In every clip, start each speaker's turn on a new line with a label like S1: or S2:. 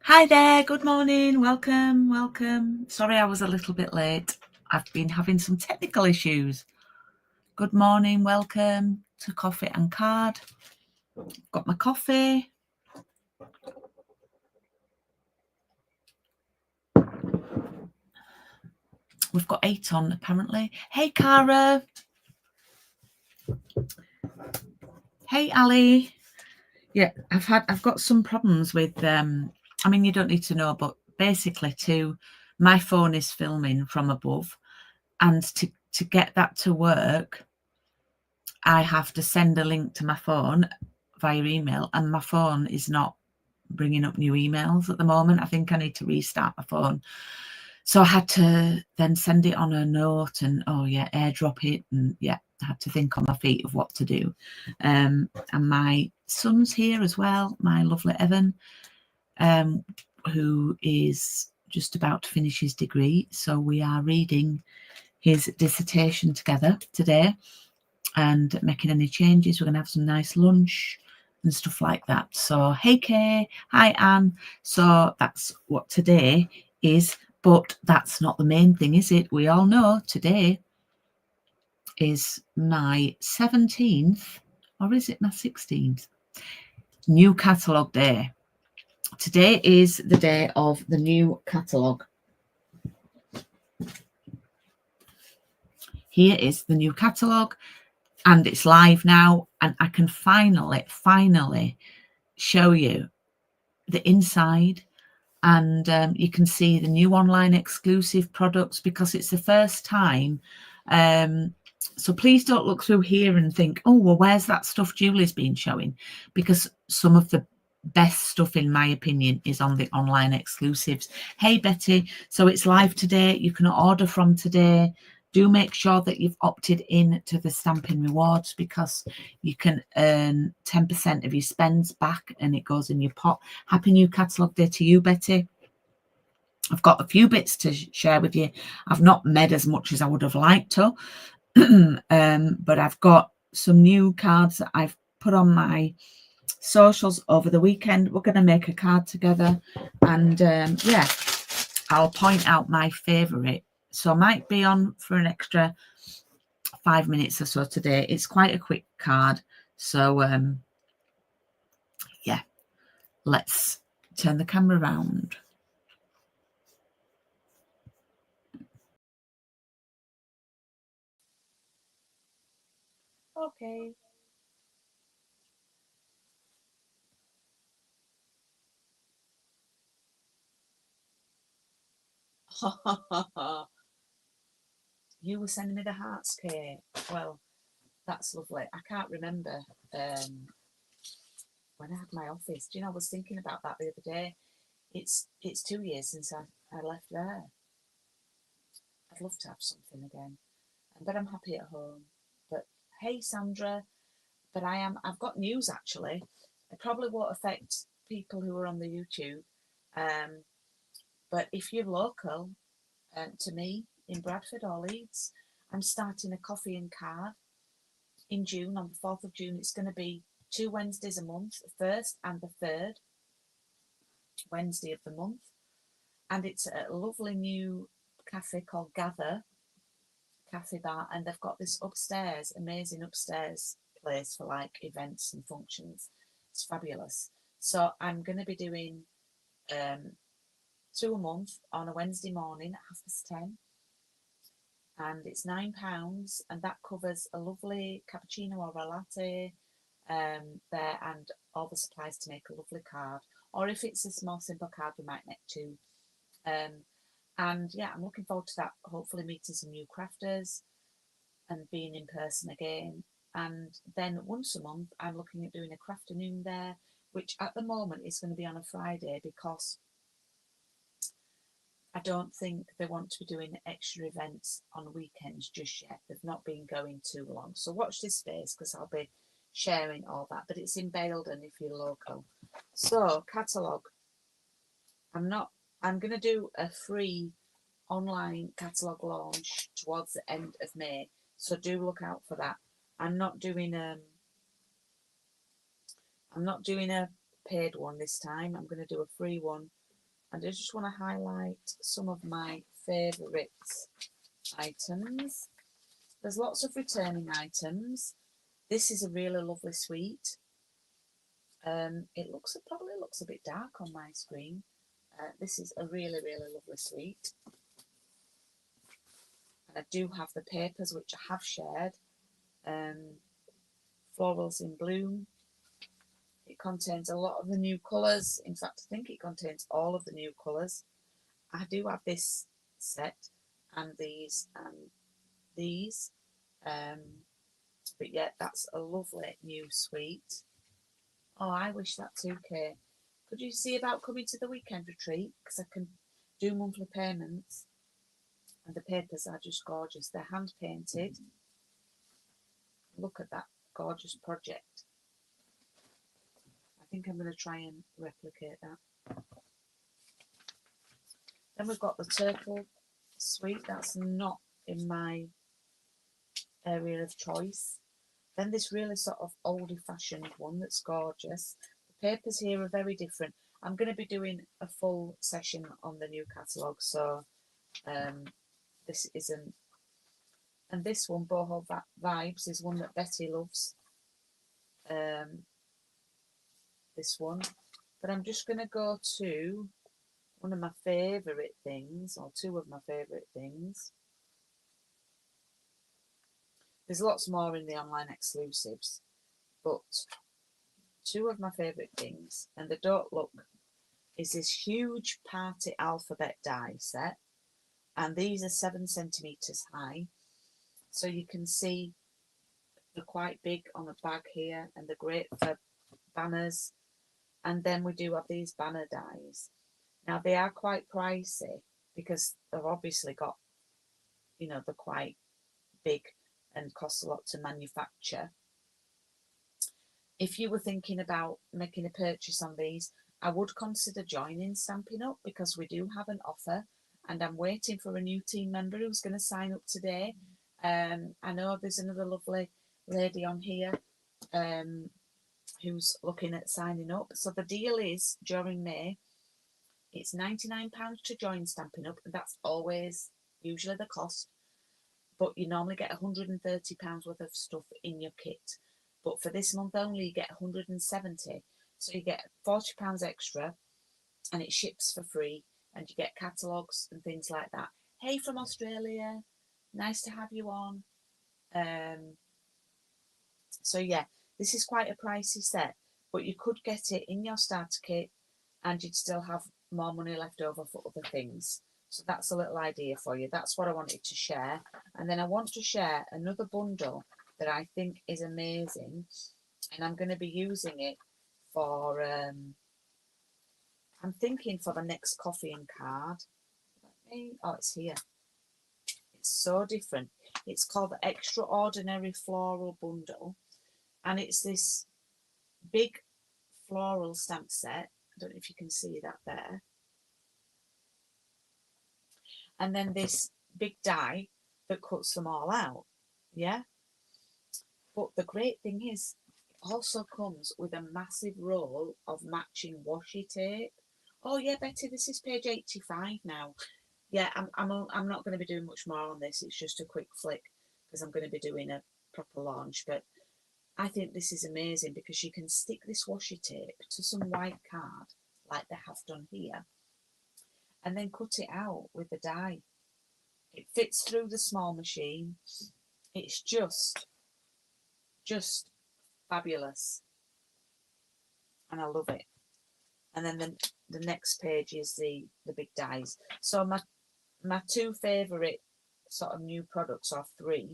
S1: Hi there, good morning, welcome. Sorry I was a little bit late. I've been having some technical issues. Good morning, welcome to Coffee and Card. Got my coffee. We've got 8 on apparently. Hey Cara. Hey Ali. Yeah, I've got some problems with I mean, you don't need to know, but basically my phone is filming from above, and to get that to work, I have to send a link to my phone via email, and my phone is not bringing up new emails at the moment. I think I need to restart my phone. So I had to then send it on a note and, oh yeah, airdrop it. And yeah, I had to think on my feet of what to do. And my son's here as well, my lovely Evan, who is just about to finish his degree. So we are reading his dissertation together today and making any changes. We're going to have some nice lunch and stuff like that. So hey Kay, hi Anne. So that's what today is, but that's not the main thing, is it? We all know today is my 17th, or is it my 16th? New catalogue day. Today is the day of the new catalogue. Here is the new catalogue, and it's live now, and I can finally show you the inside, and you can see the new online exclusive products because it's the first time. So please don't look through here and think, oh well, where's that stuff Julie's been showing, because some of the best stuff in my opinion is on the online exclusives. Hey Betty, so it's live today. You can order from today. Do make sure that you've opted in to the Stampin' Rewards, because you can earn 10% of your spends back and it goes in your pot. Happy new catalogue day to you, Betty. I've got a few bits to share with you. I've not made as much as I would have liked to, but I've got some new cards that I've put on my socials over the weekend. We're going to make a card together, and yeah, I'll point out my favourite. So I might be on for an extra 5 minutes or so today. It's quite a quick card. So yeah, let's turn the camera around. Okay. You were sending me the hearts, Kate. Well, that's lovely. I can't remember when I had my office. Do you know, I was thinking about that the other day. It's 2 years since I left there. I'd love to have something again, but I'm happy at home. But hey, Sandra, but I've got news actually. It probably won't affect people who are on the YouTube, but if you're local to me in Bradford or Leeds, I'm starting a coffee and card in June, on the 4th of June. It's going to be 2 Wednesdays a month, the first and the third Wednesday of the month. And it's a lovely new cafe called Gather Cafe Bar. And they've got this upstairs, amazing upstairs place for like events and functions. It's fabulous. So I'm going to be doing 2 a month on a Wednesday morning at 10:30. And it's £9, and that covers a lovely cappuccino or a latte there, and all the supplies to make a lovely card. Or if it's a small simple card, we might make 2. And yeah, I'm looking forward to that. Hopefully meeting some new crafters and being in person again. And then once a month, I'm looking at doing a crafternoon there, which at the moment is going to be on a Friday, because I don't think they want to be doing extra events on weekends just yet. They've not been going too long. So watch this space, because I'll be sharing all that. But it's in Baildon if you're local. So catalogue. I'm going to do a free online catalogue launch towards the end of May. So do look out for that. I'm not doing a paid one this time. I'm going to do a free one and I just want to highlight some of my favourite items. There's lots of returning items. This is a really lovely sweet. It probably looks a bit dark on my screen. This is a really, really lovely sweet. And I do have the papers, which I have shared. Florals in Bloom. It contains a lot of the new colours. In fact, I think it contains all of the new colours. I do have this set and these and these. But yeah, that's a lovely new sweet. Oh, I wish that too, Kate. Could you see about coming to the weekend retreat? Because I can do monthly payments. And the papers are just gorgeous. They're hand painted. Look at that gorgeous project. I think I'm going to try and replicate that. Then we've got the turtle sweet. That's not in my area of choice. Then this really sort of oldie-fashioned one that's gorgeous. The papers here are very different. I'm going to be doing a full session on the new catalogue, so this isn't. And this one, Boho Vibes, is one that Betty loves. This one. But I'm just going to go to one of my favourite things, or two of my favourite things. There's lots more in the online exclusives, but two of my favourite things, and they don't look, is this huge party alphabet die set, and these are 7 centimetres high, so you can see they're quite big on the bag here, and they're great for banners. And then we do have these banner dies. Now they are quite pricey because they've obviously got, you know, they're quite big and cost a lot to manufacture. If you were thinking about making a purchase on these, I would consider joining Stampin' Up because we do have an offer, and I'm waiting for a new team member who's going to sign up today. I know there's another lovely lady on here who's looking at signing up. So the deal is during May, it's £99 to join Stampin' Up, and that's always usually the cost. But you normally get £130 worth of stuff in your kit. But for this month only, you get 170. So you get £40 extra, and it ships for free, and you get catalogues and things like that. Hey from Australia, nice to have you on. So yeah, this is quite a pricey set, but you could get it in your starter kit and you'd still have more money left over for other things. So that's a little idea for you. That's what I wanted to share. And then I want to share another bundle that I think is amazing, and I'm going to be using it for, I'm thinking for the next coffee and card. Oh, it's here. It's so different. It's called the Extraordinary Floral Bundle, and it's this big floral stamp set. I don't know if you can see that there. And then this big die that cuts them all out. Yeah. But the great thing is, it also comes with a massive roll of matching washi tape. Oh yeah, Betty, this is page 85 now. Yeah, I'm not going to be doing much more on this. It's just a quick flick because I'm going to be doing a proper launch. But I think this is amazing because you can stick this washi tape to some white card like they have done here, and then cut it out with the die. It fits through the small machine. It's just fabulous, and I love it. And then the next page is the big dies. So my two favourite sort of new products, or three,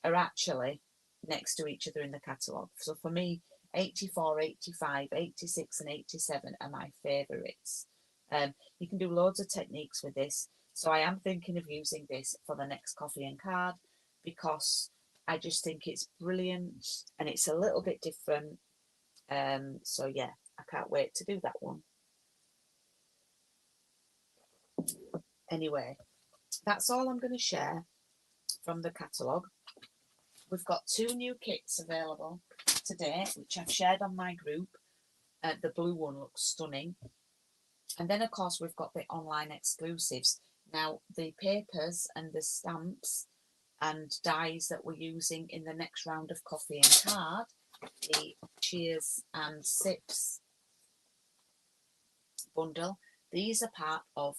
S1: are actually next to each other in the catalogue. So for me, 84, 85, 86 and 87 are my favourites. You can do loads of techniques with this. So I am thinking of using this for the next coffee and card because I just think it's brilliant and it's a little bit different. So yeah, I can't wait to do that one. Anyway, that's all I'm going to share from the catalogue. We've got 2 new kits available today, which I've shared on my group. The blue one looks stunning. And then, of course, we've got the online exclusives. Now, the papers and the stamps and dies that we're using in the next round of coffee and card, the Cheers and Sips bundle, these are part of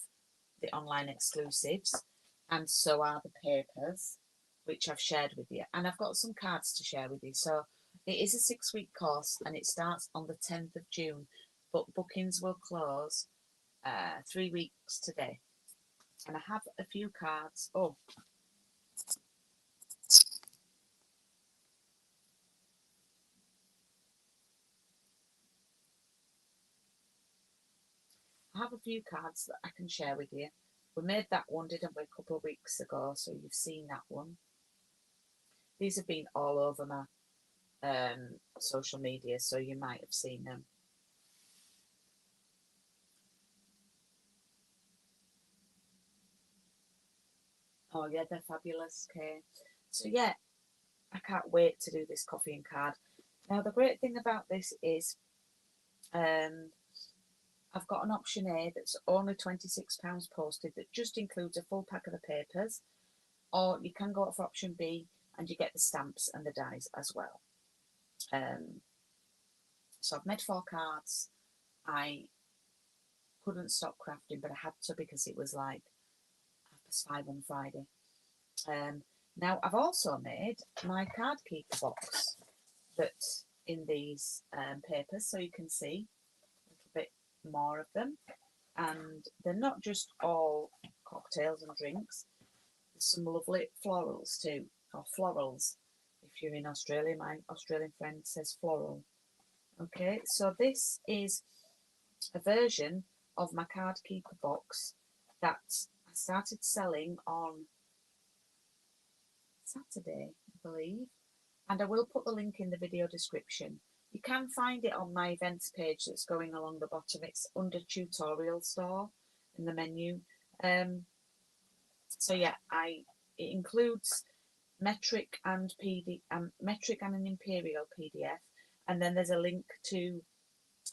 S1: the online exclusives, and so are the papers, which I've shared with you. And I've got some cards to share with you. So it is a 6-week course and it starts on the 10th of June, but bookings will close 3 weeks today. And I have a few cards. Oh, I have a few cards that I can share with you. We made that one, didn't we, a couple of weeks ago, so you've seen that one. These have been all over my social media, so you might have seen them. Oh yeah, they're fabulous. Okay, so yeah, I can't wait to do this coffee and card. Now the great thing about this is I've got an option A that's only £26 posted that just includes a full pack of the papers, or you can go for option B and you get the stamps and the dies as well. So I've made 4 cards. I couldn't stop crafting, but I had to because it was like 5:30 on Friday. Now I've also made my card keeper box that's in these papers, so you can see a little bit more of them. And they're not just all cocktails and drinks. There's some lovely florals too, or florals. If you're in Australia, my Australian friend says floral. Okay, so this is a version of my card keeper box that I started selling on Saturday, I believe, and I will put the link in the video description. You can find it on my events page that's going along the bottom. It's under tutorial store in the menu. So yeah, it includes metric and metric and an imperial PDF, and then there's a link to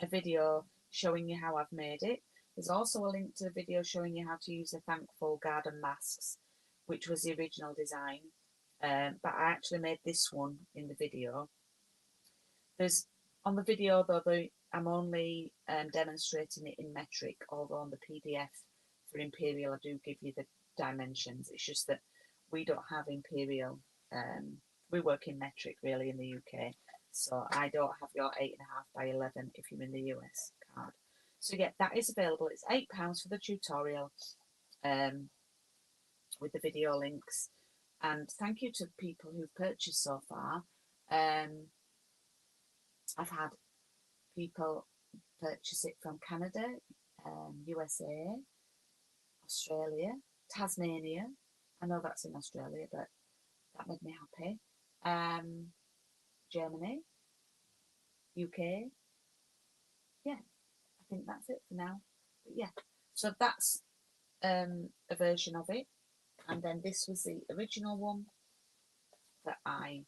S1: a video showing you how I've made it. There's also a link to the video showing you how to use the Thankful Garden masks, which was the original design, but I actually made this one in the video. There's on the video though, I'm only demonstrating it in metric, although on the PDF for imperial I do give you the dimensions. It's just that we don't have imperial. We work in metric really in the UK, so I don't have your 8.5 by 11 if you're in the US card. So yeah, that is available. It's £8 for the tutorial with the video links. And thank you to people who've purchased so far. I've had people purchase it from Canada, USA, Australia, Tasmania. I know that's in Australia, but that made me happy. Germany, UK. Yeah, I think that's it for now. But yeah, so that's a version of it. And then this was the original one that I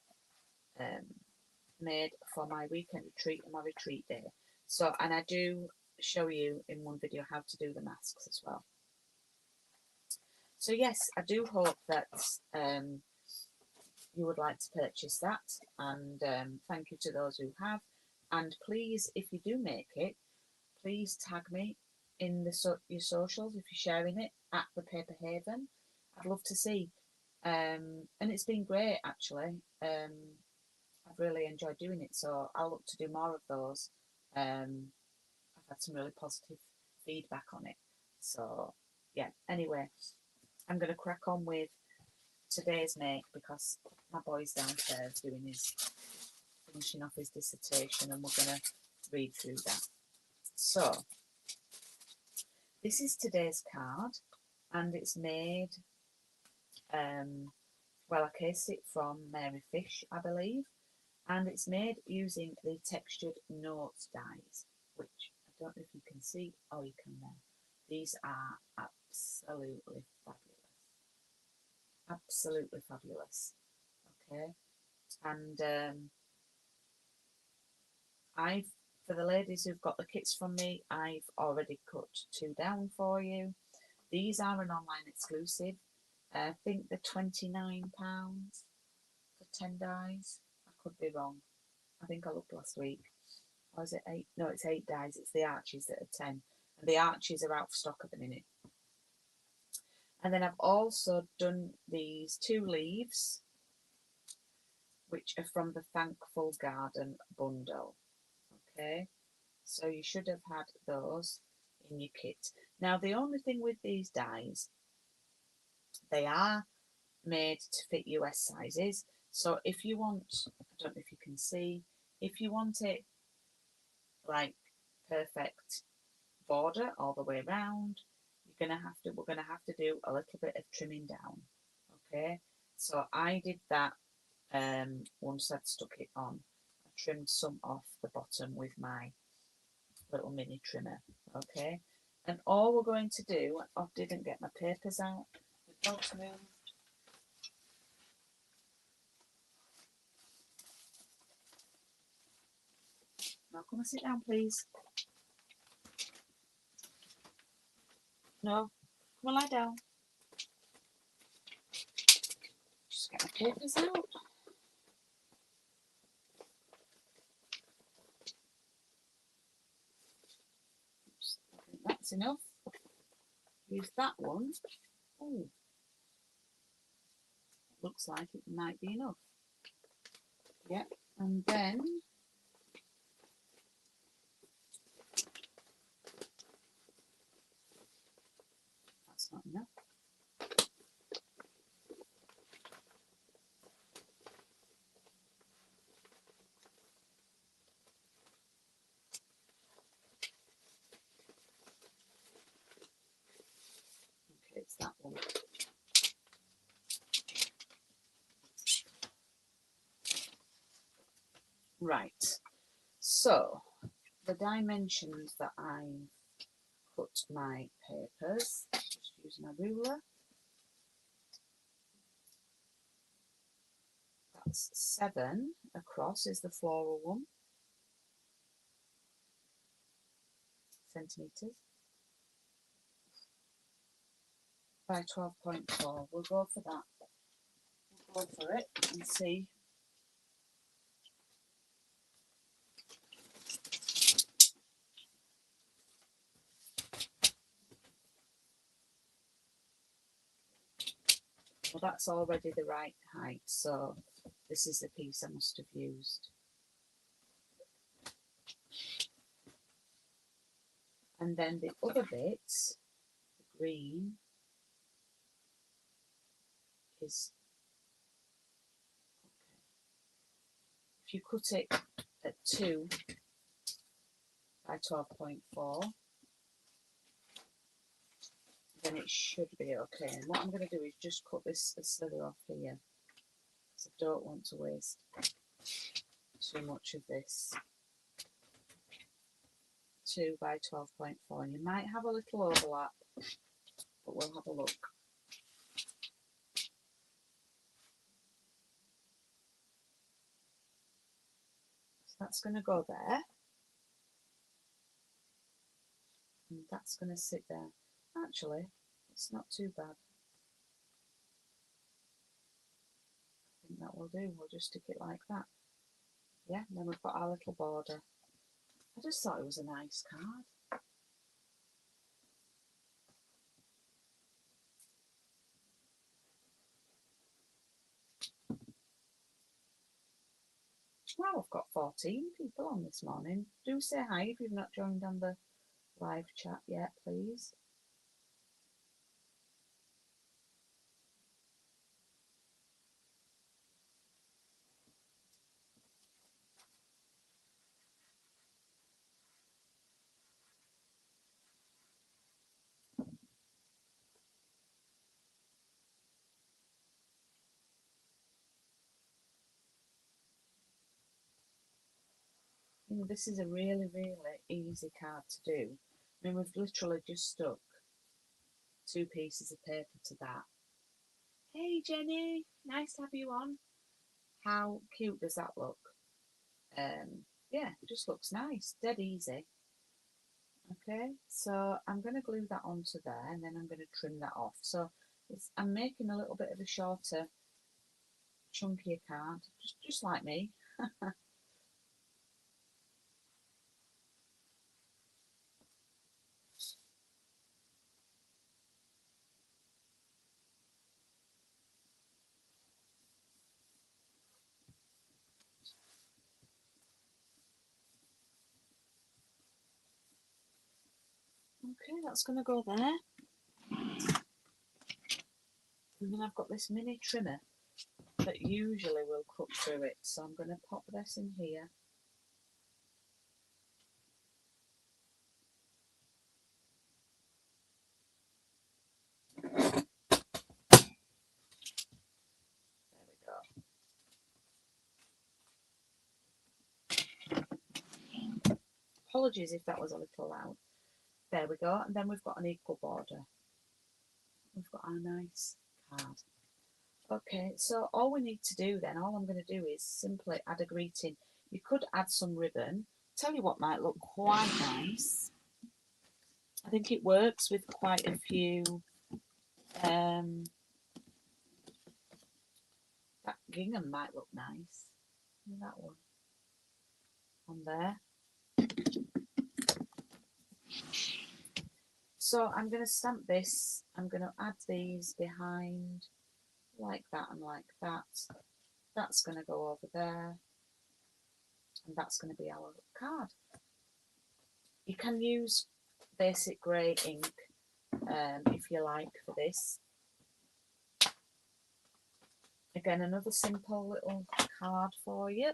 S1: made for my weekend retreat and my retreat day. So, and I do show you in one video how to do the masks as well. So yes, I do hope that you would like to purchase that, and thank you to those who have. And please, if you do make it, please tag me in your socials if you're sharing it at the Paper Haven. I'd love to see. And it's been great actually. I've really enjoyed doing it, so I'll look to do more of those. I've had some really positive feedback on it. So yeah, anyway, I'm going to crack on with today's make because my boy's downstairs finishing off his dissertation, and we're going to read through that. So this is today's card, and it's made, well, I cased it from Mary Fish, I believe, and it's made using the textured notes dies, which I don't know if you can see. Oh, you can there. These are absolutely fabulous. Absolutely fabulous. Okay. And I've For the ladies who've got the kits from me, I've already cut 2 down for you. These are an online exclusive. I think they're £29 for 10 dies. I could be wrong. I think I looked last week. Or is it 8? No, it's 8 dies. It's the arches that are 10. And the arches are out of stock at the minute. And then I've also done these 2 leaves, which are from the Thankful Garden bundle. Okay, so you should have had those in your kit. Now, the only thing with these dies, they are made to fit US sizes. So if you want, I don't know if you can see, if you want it like perfect border all the way around, we're gonna have to do a little bit of trimming down. Okay, so I did that once I'd stuck it on. I trimmed some off the bottom with my little mini trimmer. Okay, and all we're going to do, I didn't get my papers out, the dog's moved. Now come and sit down, please. No, come and lie down. Just get my papers out. Oops, I think that's enough. Use that one. Oh, looks like it might be enough. Yep, and then that's not enough. Okay, it's that one. Right, so the dimensions that I cut my papers, just using a ruler, that's 7 across is the floral one, centimetres, by 12.4. We'll go for that. We'll go for it and see. Well, that's already the right height, so this is the piece I must have used. And then the other bits, the green, is, if you cut it at 2 by 12.4, then it should be okay. And what I'm going to do is just cut this slither off here, because I don't want to waste too much of this. 2 by 12.4, and you might have a little overlap, but we'll have a look. So that's going to go there, and that's going to sit there. Actually, it's not too bad. I think that will do. We'll just stick it like that. Yeah, and then we've got our little border. I just thought it was a nice card. Well, I've got 14 people on this morning. Do say hi if you've not joined on the live chat yet, please. You know, this is a really, really easy card to do. I mean, we've literally just stuck 2 pieces of paper to that. Hey Jenny, nice to have you on. How cute does that look? yeah, it just looks nice, dead easy. Okay, so I'm going to glue that onto there, and then I'm going to trim that off. So I'm making a little bit of a shorter, chunkier card, just like me. Okay, that's going to go there. And then I've got this mini trimmer that usually will cut through it. So I'm going to pop this in here. There we go. Apologies if that was a little loud. There we go. And then we've got an equal border. We've got our nice card. Okay, so all we need to do then, all I'm going to do is simply add a greeting. You could add some ribbon. Tell you what might look quite nice. I think it works with quite a few. That gingham might look nice. That one on there. So I'm going to stamp this. I'm going to add these behind like that and like that. That's going to go over there. And that's going to be our card. You can use basic grey ink if you like for this. Again, another simple little card for you.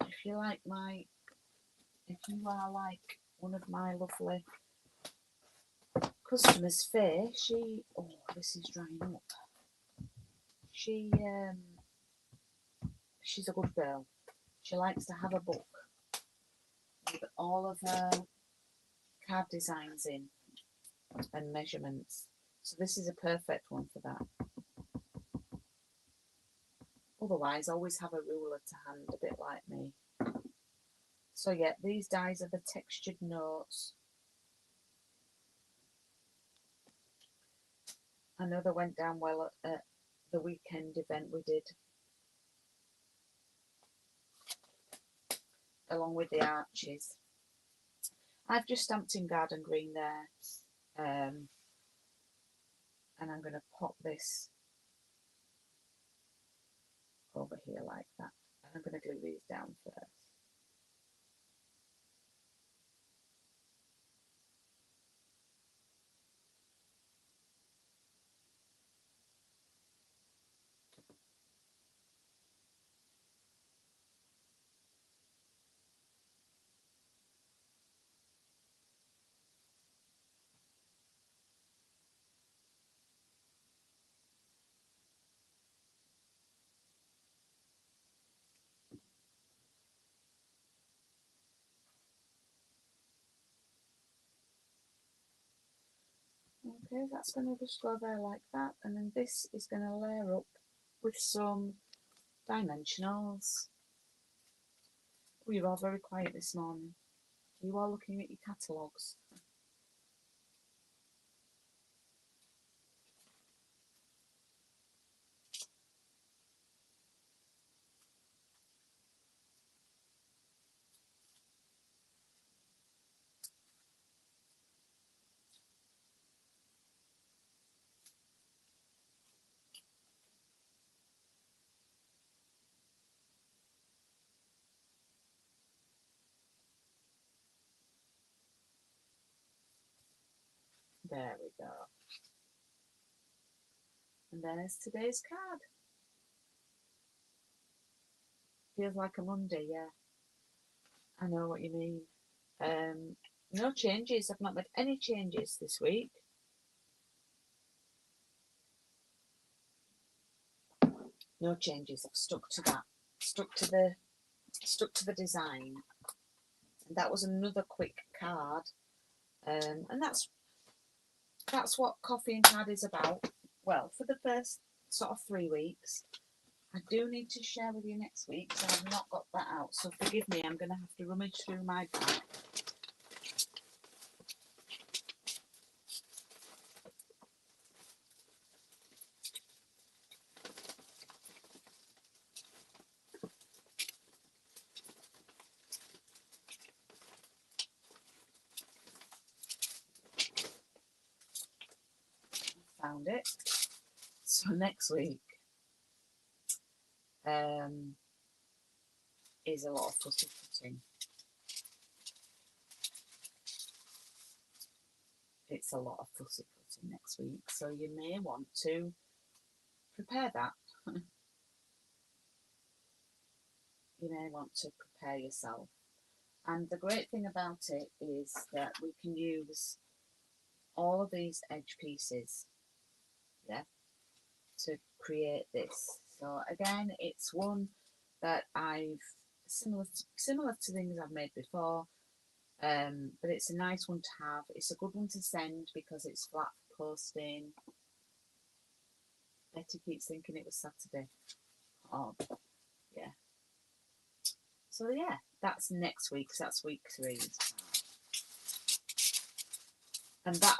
S1: If you like if you are like one of my lovely customers, Faye, oh, this is drying up. She's a good girl. She likes to have a book with all of her card designs in and measurements. So this is a perfect one for that. Otherwise, always have a ruler to hand, a bit like me. So yeah, these dies are the textured notes. I know they went down well at the weekend event we did, along with the arches. I've just stamped in garden green there, and I'm going to pop this over here like that. And I'm going to glue these down first. Okay, that's going to just go there like that, and then this is going to layer up with some dimensionals. Oh, you're all very quiet this morning. You are looking at your catalogues. There we go. And there's today's card. Feels like a Monday, yeah. I know what you mean. No changes. I've not made any changes this week. No changes. I've stuck to that. Stuck to the design. And that was another quick card. And that's what Coffee and Card is about. Well, for the first sort of 3 weeks, I do need to share with you next week, so I've not got that out. So forgive me, I'm going to have to rummage through my bag. Found it. So next week is a lot of fussy cutting. It's a lot of fussy cutting next week, so you may want to prepare that. You may want to prepare yourself. And the great thing about it is that we can use all of these edge pieces, yeah, to create this. So again, it's one that I've similar to things I've made before, but it's a nice one to have. It's a good one to send because it's flat for posting. Betty keeps thinking it was Saturday. Oh, yeah. So yeah, that's next week. So that's week 3. And that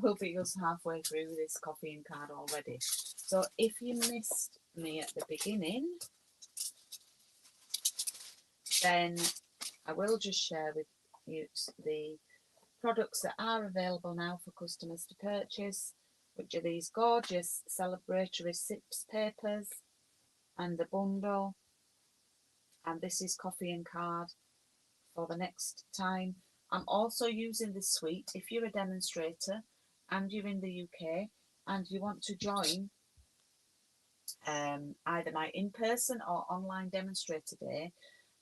S1: will be us halfway through this coffee and card already. So if you missed me at the beginning, then I will just share with you the products that are available now for customers to purchase, which are these gorgeous celebratory SIPs papers and the bundle. And this is coffee and card for the next time. I'm also using this suite. If you're a demonstrator and you're in the UK and you want to join either my in-person or online demonstrator day,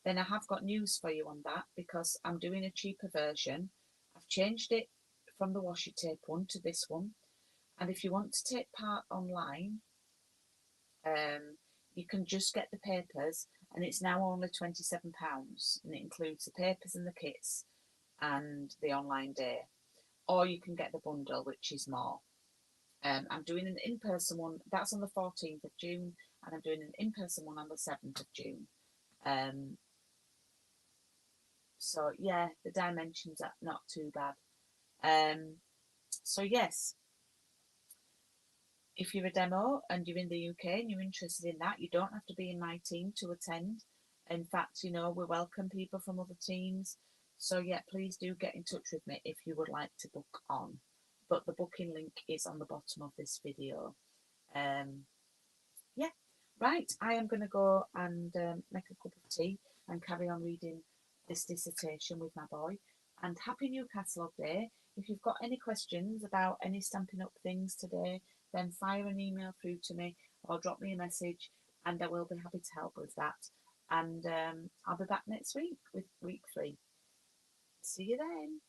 S1: then I have got news for you on that because I'm doing a cheaper version. I've changed it from the washi tape one to this one. And if you want to take part online, you can just get the papers, and it's now only £27, and it includes the papers and the kits and the online day. Or you can get the bundle, which is more. I'm doing an in-person one, that's on the 14th of June, and I'm doing an in-person one on the 7th of June. So yeah, the dimensions are not too bad. So yes, if you're a demo and you're in the UK and you're interested in that, you don't have to be in my team to attend. In fact, we welcome people from other teams. So yeah, please do get in touch with me if you would like to book on. But the booking link is on the bottom of this video. Yeah, right. I am going to go and make a cup of tea and carry on reading this dissertation with my boy. And happy New Catalogue Day. If you've got any questions about any Stampin' Up things today, then fire an email through to me or drop me a message and I will be happy to help with that. And I'll be back next week with week 3. See you then.